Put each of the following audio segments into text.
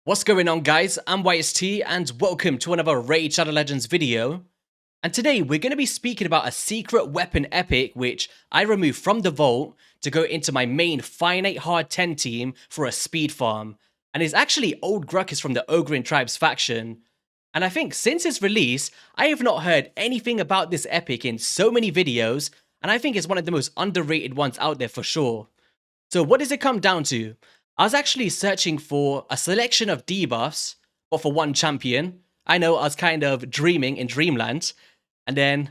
What's going on, guys? I'm YST and welcome to another Raid Shadow Legends video. And today we're going to be speaking about a secret weapon epic which I removed from the vault to go into my main finite hard 10 team for a speed farm. And it's actually old Ghrukkus from the Ogrin Tribes faction. And I think since its release, I have not heard anything about this epic in so many videos, and I think it's one of the most underrated ones out there for sure. So what does it come down to? I was actually searching for a selection of debuffs, but for one champion. I know I was kind of dreaming in dreamland. And then,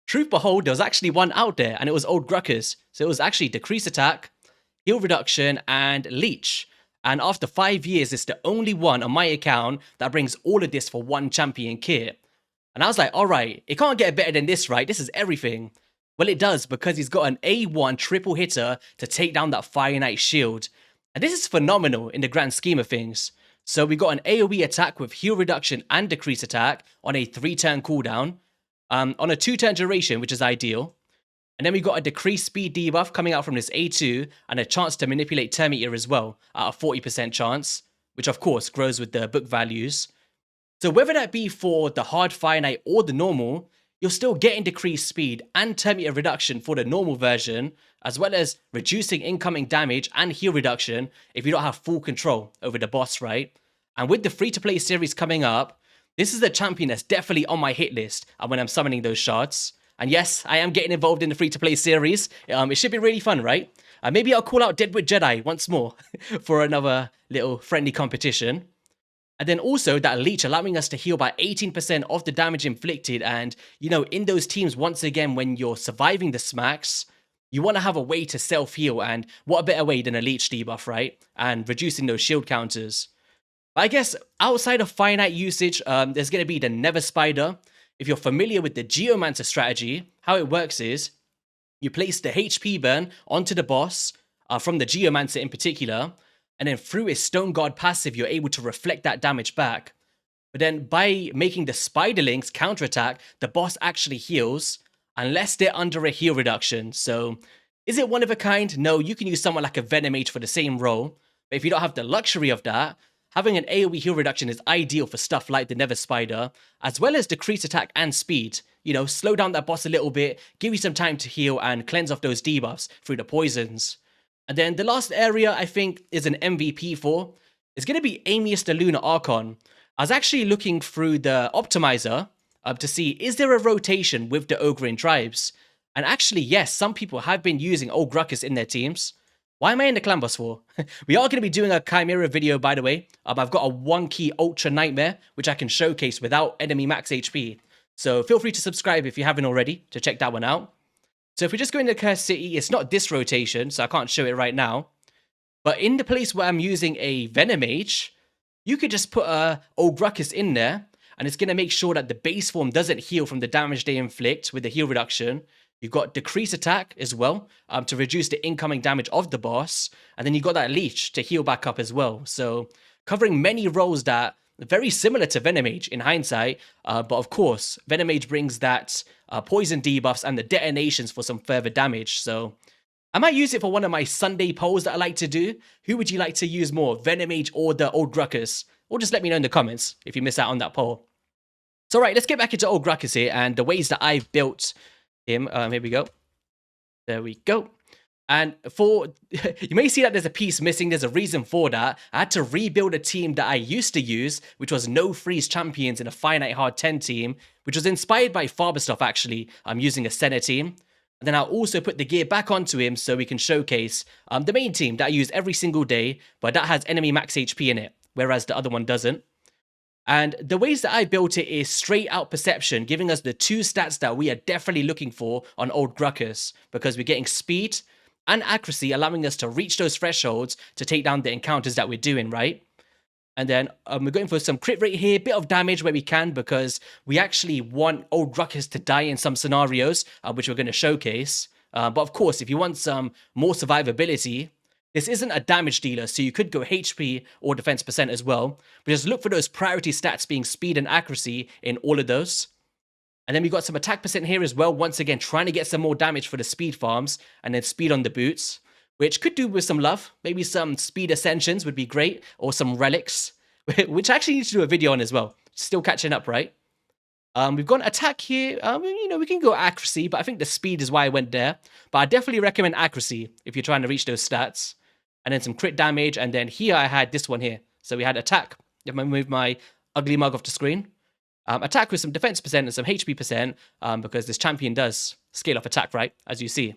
truth behold, there was actually one out there, and it was old Ghrukkus. So it was actually decrease attack, heal reduction, and leech. And after 5 years, it's the only one on my account that brings all of this for one champion kit. And I was like, alright, it can't get better than this, right? This is everything. Well, it does, because he's got an A1 triple hitter to take down that Fire Knight shield. And this is phenomenal in the grand scheme of things. So we got an AoE attack with heal reduction and decrease attack on a 3-turn cooldown, on a 2-turn duration, which is ideal. And then we got a decreased speed debuff coming out from this A2 and a chance to manipulate Term Meter as well at a 40% chance, which of course grows with the book values. So whether that be for the hard Fire Knight or the normal, you're still getting decreased speed and Term Meter reduction for the normal version, as well as reducing incoming damage and heal reduction if you don't have full control over the boss, right? And with the free-to-play series coming up, this is a champion that's definitely on my hit list when I'm summoning those shards. And yes, I am getting involved in the free-to-play series. It should be really fun, right? Maybe I'll call out Deadwood Jedi once more for another little friendly competition. And then also that leech allowing us to heal by 18% of the damage inflicted. And, you know, in those teams, once again, when you're surviving the smacks, you want to have a way to self-heal. And what a better way than a leech debuff, right? And reducing those shield counters. But I guess outside of finite usage, there's going to be the Nether Spider. If you're familiar with the Geomancer strategy, how it works is you place the HP burn onto the boss, from the Geomancer in particular, and then through his Stone Guard passive, you're able to reflect that damage back. But then by making the Spiderlings counterattack, the boss actually heals, unless they're under a heal reduction. So, is it one of a kind? No, you can use someone like a Venom Mage for the same role. But if you don't have the luxury of that, having an AoE heal reduction is ideal for stuff like the Nether Spider, as well as decrease attack and speed. You know, slow down that boss a little bit, give you some time to heal and cleanse off those debuffs through the poisons. And then the last area I think is an MVP for is going to be Amius the Lunar Archon. I was actually looking through the optimizer to see, is there a rotation with the Ogrin tribes? And actually, yes, some people have been using old Ghrukkus in their teams. Why am I in the clan boss for? We are going to be doing a Chimera video, by the way. I've got a 1-key Ultra Nightmare, which I can showcase without enemy max HP. So feel free to subscribe if you haven't already to check that one out. So if we just go into Cursed City, it's not this rotation, so I can't show it right now. But in the place where I'm using a Venom Mage, you could just put a old Ghrukkus in there, and it's going to make sure that the base form doesn't heal from the damage they inflict with the heal reduction. You've got decrease attack as well, to reduce the incoming damage of the boss. And then you've got that leech to heal back up as well. So covering many roles that are very similar to Venom Mage in hindsight. But of course, Venom Mage brings that poison debuffs and the detonations for some further damage. So I might use it for one of my Sunday polls that I like to do. Who would you like to use more, Venom Mage or the old Ghrukkus? Or just let me know in the comments if you miss out on that poll. So right, let's get back into old Ghrukkus here and the ways that I've built him. Here we go. There we go. And for, you may see that there's a piece missing. There's a reason for that. I had to rebuild a team that I used to use, which was no freeze champions in a finite hard 10 team, which was inspired by Faber stuff actually. I'm using a Senna team. And then I'll also put the gear back onto him so we can showcase the main team that I use every single day, but that has enemy max HP in it, whereas the other one doesn't. And the ways that I built it is straight out perception, giving us the 2 stats that we are definitely looking for on old Ghrukkus, because we're getting speed and accuracy, allowing us to reach those thresholds to take down the encounters that we're doing, right? And then we're going for some crit rate here, bit of damage where we can, because we actually want old Ghrukkus to die in some scenarios, which we're going to showcase. But of course, if you want some more survivability, this isn't a damage dealer, so you could go HP or defense percent as well. But just look for those priority stats being speed and accuracy in all of those. And then we got some attack percent here as well. Once again, trying to get some more damage for the speed farms. And then speed on the boots, which could do with some love. Maybe some speed ascensions would be great. Or some relics. which I actually need to do a video on as well. Still catching up, right? We've got an attack here. We can go accuracy, but I think the speed is why I went there. But I definitely recommend accuracy if you're trying to reach those stats. And then some crit damage, and then here I had this one here. So we had attack. If I move my ugly mug off the screen. Attack with some defense percent and some HP percent, because this champion does scale off attack, right? As you see.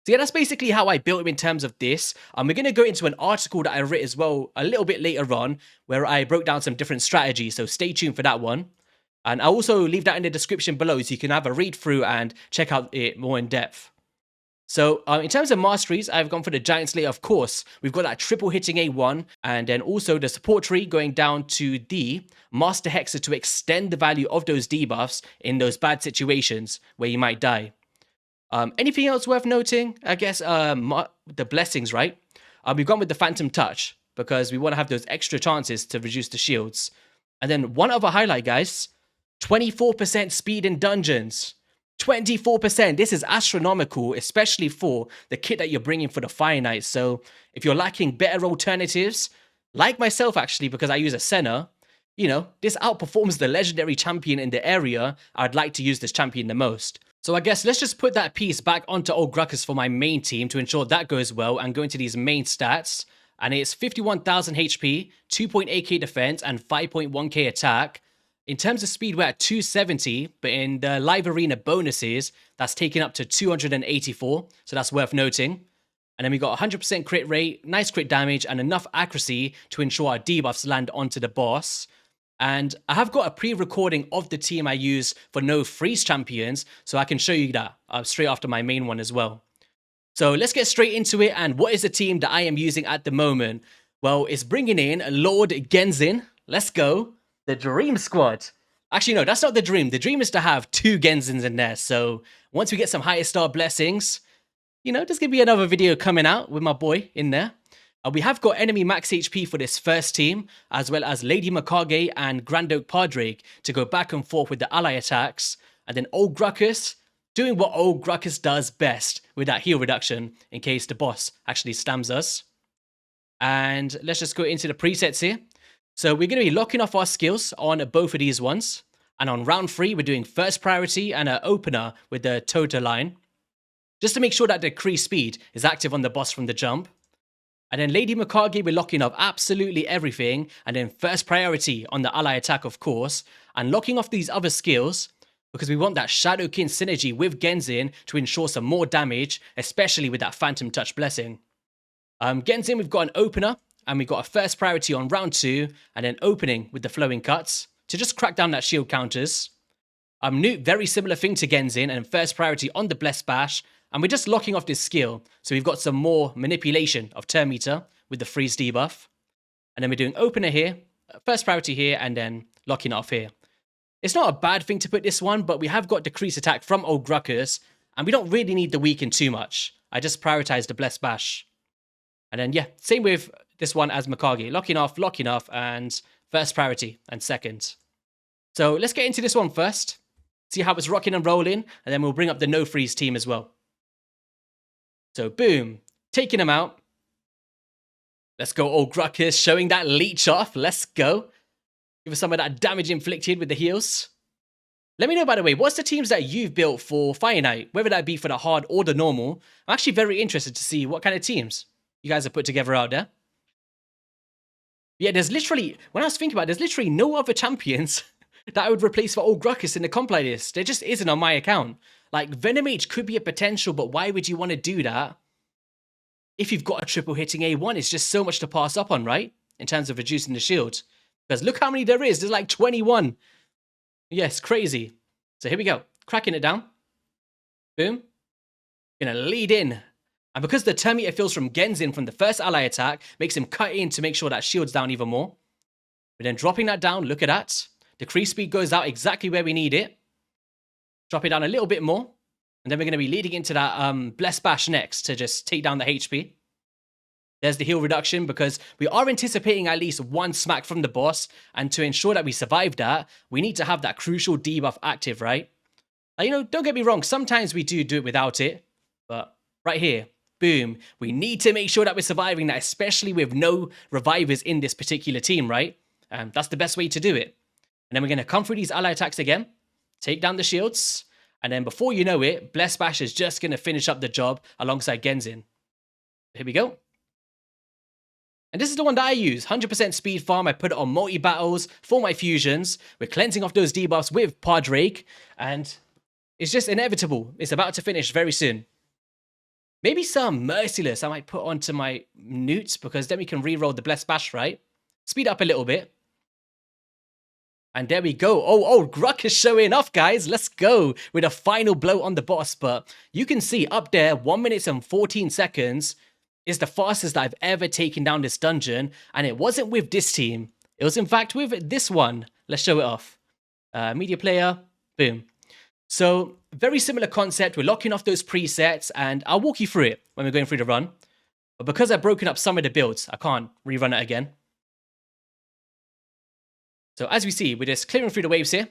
So yeah, that's basically how I built him in terms of this. We're going to go into an article that I wrote as well a little bit later on, where I broke down some different strategies, so stay tuned for that one. And I'll also leave that in the description below so you can have a read through and check out it more in depth. So in terms of masteries, I've gone for the Giant Slayer, of course. We've got that triple hitting A1, and then also the support tree going down to the Master Hexer to extend the value of those debuffs in those bad situations where you might die. Anything else worth noting? I guess the blessings, right? We've gone with the Phantom Touch because we want to have those extra chances to reduce the shields. And then one other highlight, guys, 24% speed in dungeons. 24%. This is astronomical, especially for the kit that you're bringing for the Fire Knight. So if you're lacking better alternatives, like myself actually, because I use a Senna, this outperforms the legendary champion in the area. I'd like to use this champion the most. So I guess let's just put that piece back onto old Ghrukkus for my main team to ensure that goes well and go into these main stats. And it's 51,000 HP, 2.8k defense, and 5.1k attack. In terms of speed, we're at 270, but in the live arena bonuses, that's taken up to 284, so that's worth noting. And then we got 100% crit rate, nice crit damage, and enough accuracy to ensure our debuffs land onto the boss. And I have got a pre-recording of the team I use for no freeze champions, so I can show you that straight after my main one as well. So let's get straight into it, and what is the team that I am using at the moment? Well, it's bringing in Lord Genzin. Let's go. The Dream Squad. Actually, no, that's not the dream. The dream is to have 2 Genzins in there. So once we get some higher star blessings, there's going to be another video coming out with my boy in there. We have got enemy max HP for this first team, as well as Lady Mikage and Grand Oak Pardrake to go back and forth with the ally attacks. And then old Ghrukkus doing what old Ghrukkus does best with that heal reduction in case the boss actually stamps us. And let's just go into the presets here. So we're going to be locking off our skills on both of these ones. And on round 3, we're doing first priority and an opener with the Tota line. Just to make sure that the decreased speed is active on the boss from the jump. And then Lady Mikage, we're locking off absolutely everything. And then first priority on the ally attack, of course. And locking off these other skills because we want that Shadowkin synergy with Genzin to ensure some more damage, especially with that Phantom Touch blessing. Genzin, we've got an opener. And we got a first priority on round 2, and then opening with the flowing cuts to just crack down that shield counters. Newt, very similar thing to Genzin, and first priority on the Blessed Bash, and we're just locking off this skill, so we've got some more manipulation of turn meter with the freeze debuff. And then we're doing opener here, first priority here, and then locking it off here. It's not a bad thing to put this one, but we have got decreased attack from old Ghrukkus, and we don't really need the weaken too much. I just prioritize the Blessed Bash. And then, yeah, same with this one as Mikage. Locking off, and first priority and second. So let's get into this one first. See how it's rocking and rolling, and then we'll bring up the no freeze team as well. So boom, taking them out. Let's go, old Ghrukkus, showing that leech off. Let's go. Give us some of that damage inflicted with the heals. Let me know, by the way, what's the teams that you've built for Fire Knight, whether that be for the hard or the normal. I'm actually very interested to see what kind of teams you guys have put together out there. Yeah, there's literally, when I was thinking about it, there's literally no other champions that I would replace for old Ghrukkus in the comp like this. There just isn't on my account. Like, Venomage could be a potential, but why would you want to do that? If you've got a triple hitting A1, it's just so much to pass up on, right? In terms of reducing the shield. Because look how many there is. There's like 21. Yes, crazy. So here we go. Cracking it down. Boom. Gonna lead in. And because the turn meter fills from Genzin from the first ally attack, makes him cut in to make sure that shield's down even more. We're then dropping that down. Look at that. Decrease speed goes out exactly where we need it. Drop it down a little bit more. And then we're going to be leading into that Blessed Bash next to just take down the HP. There's the heal reduction because we are anticipating at least one smack from the boss. And to ensure that we survive that, we need to have that crucial debuff active, right? Now, don't get me wrong. Sometimes we do it without it. But right here, boom. We need to make sure that we're surviving that, especially with no revivers in this particular team, right? That's the best way to do it. And then we're going to come through these ally attacks again, take down the shields, and then before you know it, Blessed Bash is just going to finish up the job alongside Genzin. Here we go. And this is the one that I use, 100% speed farm. I put it on multi-battles for my fusions. We're cleansing off those debuffs with Pardrake, and it's just inevitable. It's about to finish very soon. Maybe some Merciless I might put onto my Newts, because then we can reroll the Blessed Bash, right? Speed up a little bit. And there we go. Oh, Ghrukkus showing off, guys. Let's go with a final blow on the boss. But you can see up there, 1 minute and 14 seconds is the fastest that I've ever taken down this dungeon. And it wasn't with this team. It was, in fact, with this one. Let's show it off. Media player. Boom. So, very similar concept. We're locking off those presets. And I'll walk you through it when we're going through the run. But because I've broken up some of the builds, I can't rerun it again. So as we see, we're just clearing through the waves here.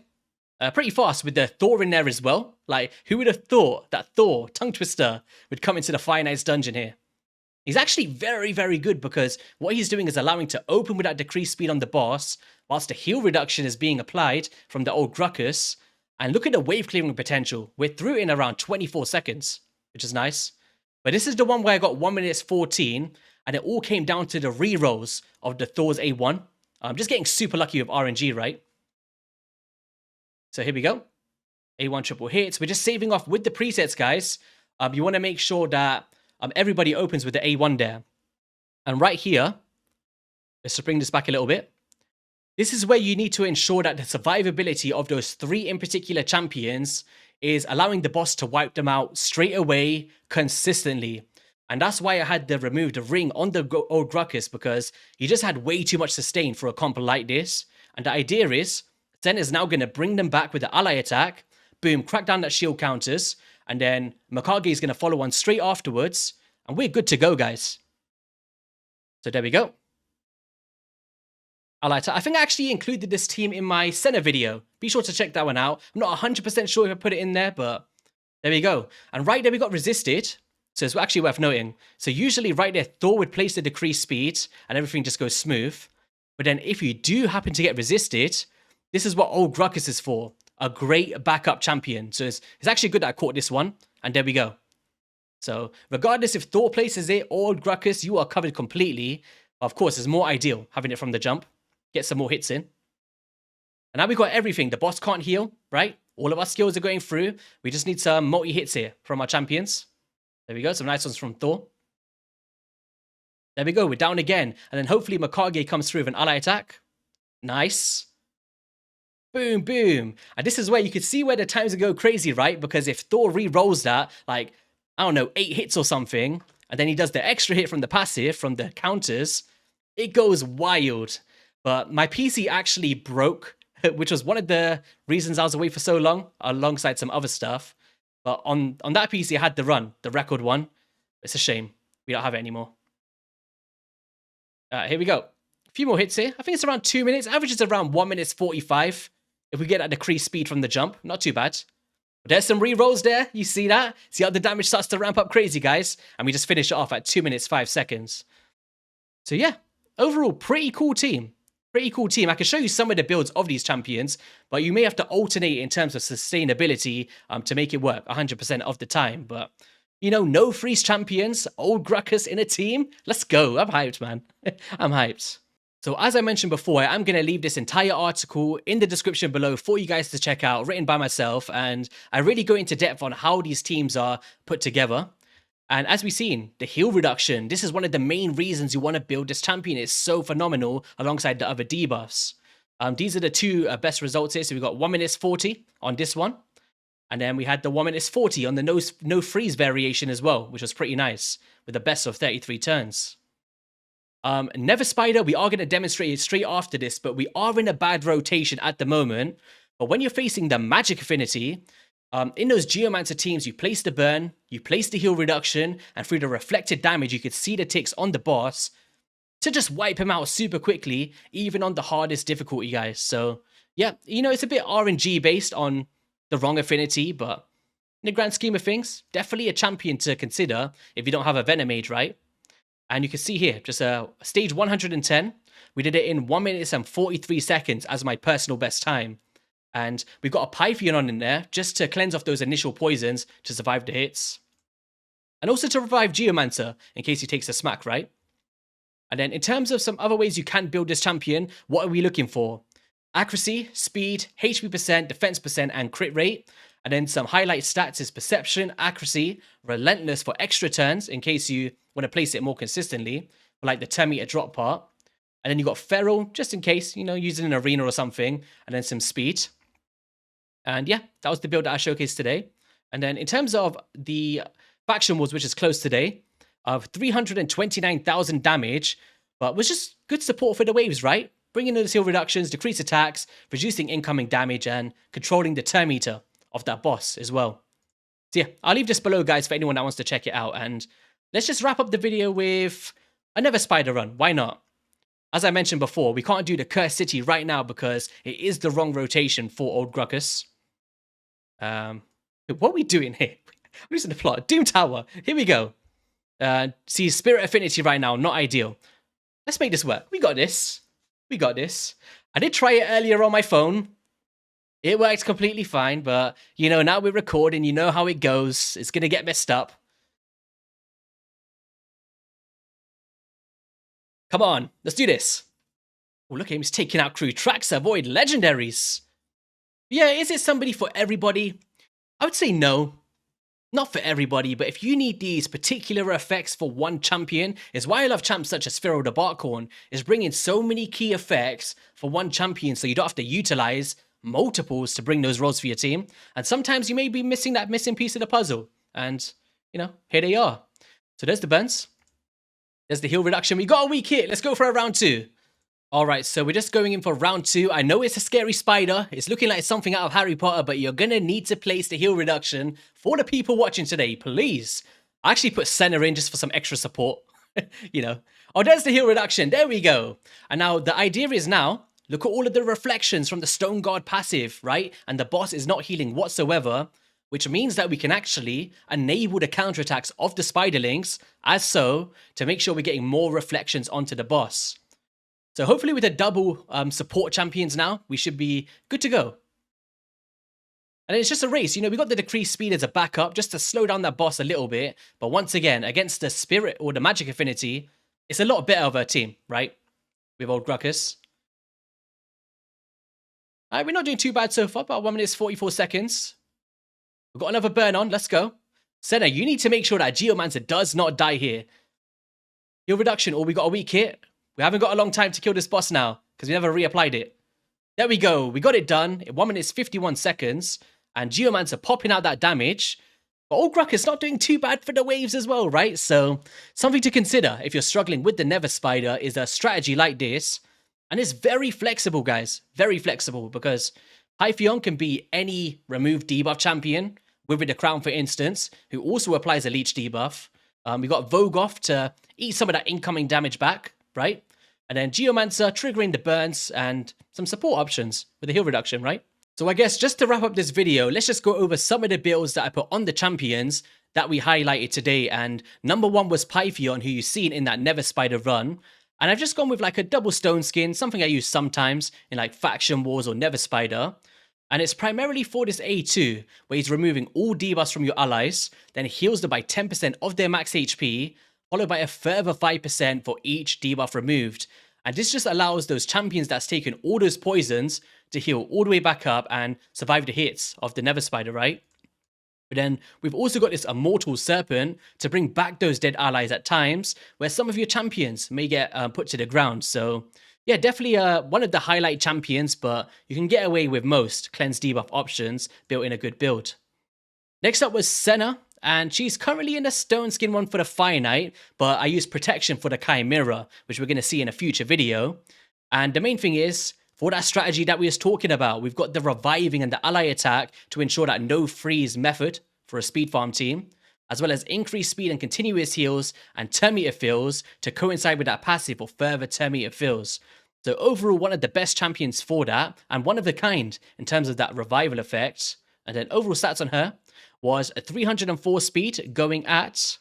Pretty fast with the Thor in there as well. Like, who would have thought that Thor, Tongue Twister, would come into the Fire Knight's dungeon here? He's actually very, very good, because what he's doing is allowing to open with that decreased speed on the boss, whilst the heal reduction is being applied from the old Ghrukkus. And look at the wave clearing potential. We're through in around 24 seconds, which is nice. But this is the one where I got 1 minute 14, and it all came down to the rerolls of the Thor's A1. I'm just getting super lucky with RNG, right? So here we go. A1 triple hits. We're just saving off with the presets, guys. You want to make sure that everybody opens with the A1 there. And right here, let's bring this back a little bit. This is where you need to ensure that the survivability of those 3 in particular champions is allowing the boss to wipe them out straight away, consistently. And that's why I had to remove the ring on the old Ghrukkus, because he just had way too much sustain for a comp like this. And the idea is, Zen is now going to bring them back with the ally attack. Boom, crack down that shield counters. And then Mikage is going to follow on straight afterwards. And we're good to go, guys. So there we go. Ally attack. I think I actually included this team in my center video. Be sure to check that one out. I'm not 100% sure if I put it in there, but there we go. And right there we got resisted. So it's actually worth noting. So usually right there, Thor would place the decreased speed and everything just goes smooth. But then if you do happen to get resisted, this is what old Ghrukkus is for. A great backup champion. So it's actually good that I caught this one. And there we go. So regardless if Thor places it or old Ghrukkus, you are covered completely. Of course, it's more ideal having it from the jump. Get some more hits in. And now we've got everything. The boss can't heal, right? All of our skills are going through. We just need some multi-hits here from our champions. There we go, some nice ones from Thor. There we go, we're down again. And then hopefully Mikage comes through with an ally attack. Nice. Boom, boom. And this is where you can see where the times go crazy, right? Because if Thor re-rolls that, like, I don't know, 8 hits or something, and then he does the extra hit from the passive, from the counters, it goes wild. But my PC actually broke, which was one of the reasons I was away for so long, alongside some other stuff. But on that PC, I had the run, the record one. It's a shame. We don't have it anymore. Here we go. A few more hits here. I think it's around 2 minutes. Average is around 1 minute 45. If we get that decreased speed from the jump, not too bad. But there's some re-rolls there. You see that? See how the damage starts to ramp up crazy, guys? And we just finish it off at 2 minutes 5 seconds. So yeah, overall, pretty cool team. Pretty cool team. I can show you some of the builds of these champions, but you may have to alternate in terms of sustainability to make it work 100% of the time. But, you know, no freeze champions, old Ghrukkus in a team. Let's go. I'm hyped, man. I'm hyped. So as I mentioned before, I'm going to leave this entire article in the description below for you guys to check out, written by myself. And I really go into depth on how these teams are put together. And as we've seen, the heal reduction, this is one of the main reasons you want to build this champion. It's so phenomenal alongside the other debuffs. These are the 2 best results here. So we got 1 minute 40 on this one. And then we had the 1 minute 40 on the no freeze variation as well, which was pretty nice with the best of 33 turns. Nether Spider, we are going to demonstrate it straight after this, but we are in a bad rotation at the moment. But when you're facing the magic affinity, in those Geomancer teams, you place the burn, you place the heal reduction, and through the reflected damage, you could see the ticks on the boss to just wipe him out super quickly, even on the hardest difficulty, guys. So, yeah, you know, it's a bit RNG based on the wrong affinity, but in the grand scheme of things, definitely a champion to consider if you don't have a Venom Mage, right? And you can see here, just a stage 110. we did it in 1 minute and 43 seconds as my personal best time. And we've got a Pythian on in there just to cleanse off those initial poisons to survive the hits. And also to revive Geomancer in case he takes a smack, right? And then in terms of some other ways you can build this champion, what are we looking for? Accuracy, speed, HP percent, defense percent, and crit rate. And then some highlight stats is perception, accuracy, relentless for extra turns in case you want to place it more consistently, like the 10-meter drop part. And then you got feral, just in case, using an arena or something, and then some speed. And yeah, that was the build that I showcased today. And then in terms of the faction wars, which is close today, of 329,000 damage, but was just good support for the waves, right? Bringing in those heal reductions, decrease attacks, reducing incoming damage, and controlling the turn meter of that boss as well. So yeah, I'll leave this below, guys, for anyone that wants to check it out. And let's just wrap up the video with a Nether Spider run. Why not? As I mentioned before, we can't do the Cursed City right now because it is the wrong rotation for old Ghrukkus. What are we doing here? I'm losing the plot. Doom Tower. Here we go. See, Spirit Affinity right now, not ideal. Let's make this work. We got this. We got this. I did try it earlier on my phone. It worked completely fine, but, now we're recording. You know how it goes. It's going to get messed up. Come on, let's do this. Oh, look at him. He's taking out crew tracks, avoid legendaries. Yeah, is it somebody for everybody? I would say no. Not for everybody, but if you need these particular effects for one champion, is why I love champs such as Pharaoh the Barkhorn, is bringing so many key effects for one champion so you don't have to utilize multiples to bring those roles for your team. And sometimes you may be missing that missing piece of the puzzle. And, here they are. So there's the burns. There's the heal reduction. We got a weak hit. Let's go for a round 2. All right, so we're just going in for round 2. I know it's a scary spider. It's looking like something out of Harry Potter, but you're going to need to place the heal reduction for the people watching today, please. I actually put Senna in just for some extra support, Oh, there's the heal reduction. There we go. And now the idea is now, look at all of the reflections from the Stone Guard passive, right? And the boss is not healing whatsoever, which means that we can actually enable the counterattacks of the spiderlings to make sure we're getting more reflections onto the boss. So hopefully with the double support champions now, we should be good to go. And it's just a race. We got the decreased speed as a backup just to slow down that boss a little bit. But once again, against the spirit or the magic affinity, it's a lot better of a team, right? With old Ghrukkus. All right, we're not doing too bad so far, about 1 minute 44 seconds. We've got another burn on. Let's go. Senna, you need to make sure that Geomancer does not die here. Heal reduction, or we got a weak hit. We haven't got a long time to kill this boss now, because we never reapplied it. There we go. We got it done in 1 minute 51 seconds. And Geomancer popping out that damage. But old Ghrukkus not doing too bad for the waves as well, right? So, something to consider if you're struggling with the Nether Spider is a strategy like this. And it's very flexible, guys. Very flexible, because Pythian can be any removed debuff champion, with the Crown, for instance, who also applies a leech debuff. We got Vogoth to eat some of that incoming damage back, right? And then Geomancer triggering the burns and some support options with the heal reduction, right? So I guess just to wrap up this video, let's just go over some of the builds that I put on the champions that we highlighted today. And number 1 was Pythian, who you've seen in that Nether Spider run. And I've just gone with like a double stone skin, something I use sometimes in like faction wars or Nether Spider. And it's primarily for this A2, where he's removing all debuffs from your allies, then heals them by 10% of their max HP, followed by a further 5% for each debuff removed. And this just allows those champions that's taken all those poisons to heal all the way back up and survive the hits of the Nether Spider, right? But then we've also got this Immortal Serpent to bring back those dead allies at times where some of your champions may get put to the ground. So yeah, definitely one of the highlight champions, but you can get away with most cleanse debuff options built in a good build. Next up was Senna. And she's currently in the Stone Skin one for the Fire Knight, but I use Protection for the Chimera, which we're going to see in a future video. And the main thing is, for that strategy that we was talking about, we've got the Reviving and the Ally Attack to ensure that no freeze method for a speed farm team, as well as increased speed and continuous heals and turn meter fills to coincide with that passive for further turn meter fills. So overall, one of the best champions for that, and one of a kind in terms of that revival effect. And then overall stats on her was a 304 speed going at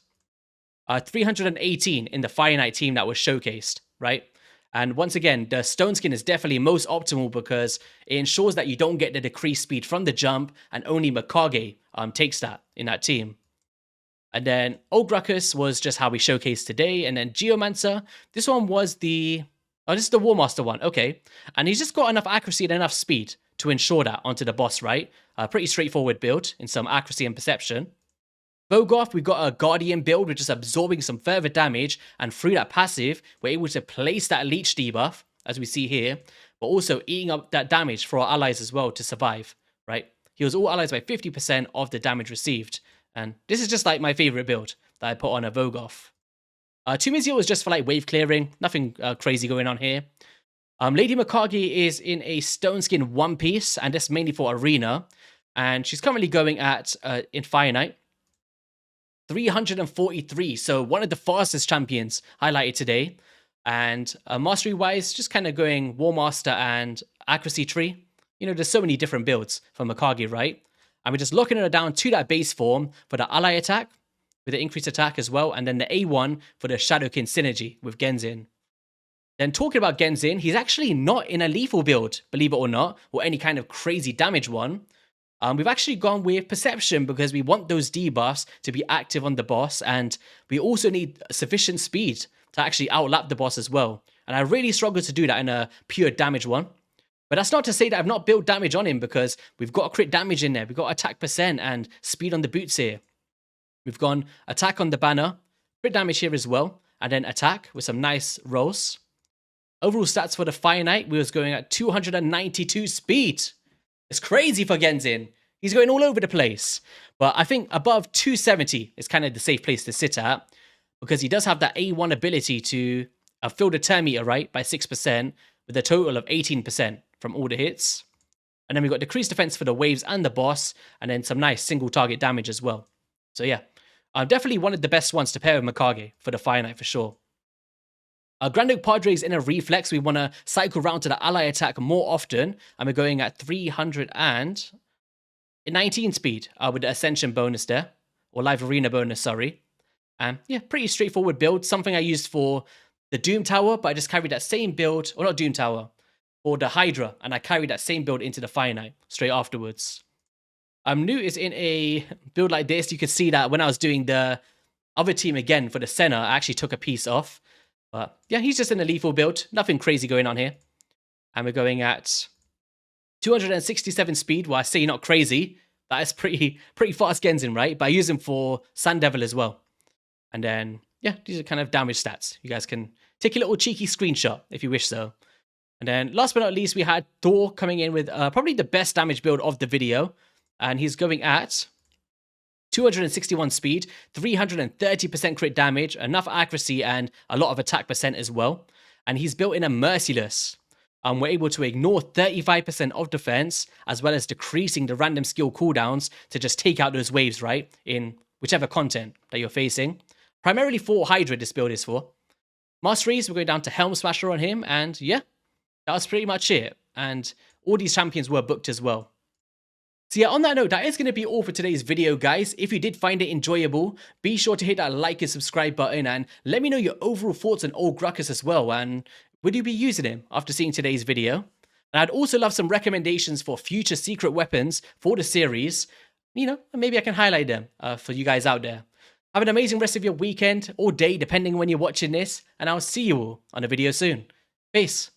318 in the Fire Knight team that was showcased, right? And once again, the stone skin is definitely most optimal because it ensures that you don't get the decreased speed from the jump, and only Mikage takes that in that team. And then Old Ghrukkus was just how we showcased today. And then Geomancer, this one was the... Oh, this is the War Master one. Okay. And he's just got enough accuracy and enough speed to ensure that onto the boss, right? Pretty straightforward build in some accuracy and perception. Vogoth, we've got a Guardian build, which is absorbing some further damage. And through that passive, we're able to place that Leech debuff, as we see here. But also eating up that damage for our allies as well to survive, right? Heals all allies by 50% of the damage received. And this is just like my favorite build that I put on a Vogoth. Tumizio was just for like wave clearing. Nothing crazy going on here. Lady Mikage is in a stone skin one piece, and that's mainly for arena. And she's currently going at, in Fire Knight, 343. So one of the fastest champions highlighted today. And mastery wise, just kind of going War Master and accuracy tree. You know, there's so many different builds for Mikage, right? And we're just locking her down to that base form for the ally attack, with the increased attack as well, and then the A1 for the Shadowkin synergy with Genzin. Then talking about Genzin, he's actually not in a lethal build, believe it or not, or any kind of crazy damage one. We've actually gone with Perception because we want those debuffs to be active on the boss, and we also need sufficient speed to actually outlap the boss as well. And I really struggle to do that in a pure damage one. But that's not to say that I've not built damage on him, because we've got crit damage in there. We've got attack percent and speed on the boots here. We've gone attack on the banner, crit damage here as well, and then attack with some nice rolls. Overall stats for the Fire Knight, we was going at 292 speed. It's crazy for Genzin. He's going all over the place. But I think above 270 is kind of the safe place to sit at, because he does have that A1 ability to fill the turn meter, right, by 6%, with a total of 18% from all the hits. And then we've got decreased defense for the waves and the boss, and then some nice single target damage as well. So yeah, definitely one of the best ones to pair with Mikage for the Fire Knight for sure. Grand Oak Padre is in a reflex. We want to cycle round to the ally attack more often, and we're going at 319 speed with the Ascension bonus there, or Live Arena bonus, sorry. Yeah, pretty straightforward build. Something I used for the Doom Tower, but I just carried that same build, or not Doom Tower, or the Hydra, and I carried that same build into the Fire Knight straight afterwards. New is in a build like this. You could see that when I was doing the other team again for the Senna, I actually took a piece off. But yeah, he's just in a lethal build. Nothing crazy going on here. And we're going at 267 speed. Well, I say not crazy. That is pretty fast Genzin, right? But I use him for Sand Devil as well. And then, yeah, these are kind of damage stats. You guys can take a little cheeky screenshot if you wish so. And then last but not least, we had Thor coming in with probably the best damage build of the video. And he's going at 261 speed, 330% crit damage, enough accuracy, and a lot of attack percent as well. And he's built in a Merciless. We're able to ignore 35% of defense, as well as decreasing the random skill cooldowns to just take out those waves, right? In whichever content that you're facing. Primarily for Hydra, this build is for. Masteries, we're going down to Helm Smasher on him, and yeah, that was pretty much it. And all these champions were booked as well. So yeah, on that note, that is going to be all for today's video, guys. If you did find it enjoyable, be sure to hit that like and subscribe button, and let me know your overall thoughts on Old Ghrukkus as well, and would you be using him after seeing today's video? And I'd also love some recommendations for future secret weapons for the series. You know, maybe I can highlight them for you guys out there. Have an amazing rest of your weekend or day, depending on when you're watching this, and I'll see you all on a video soon. Peace.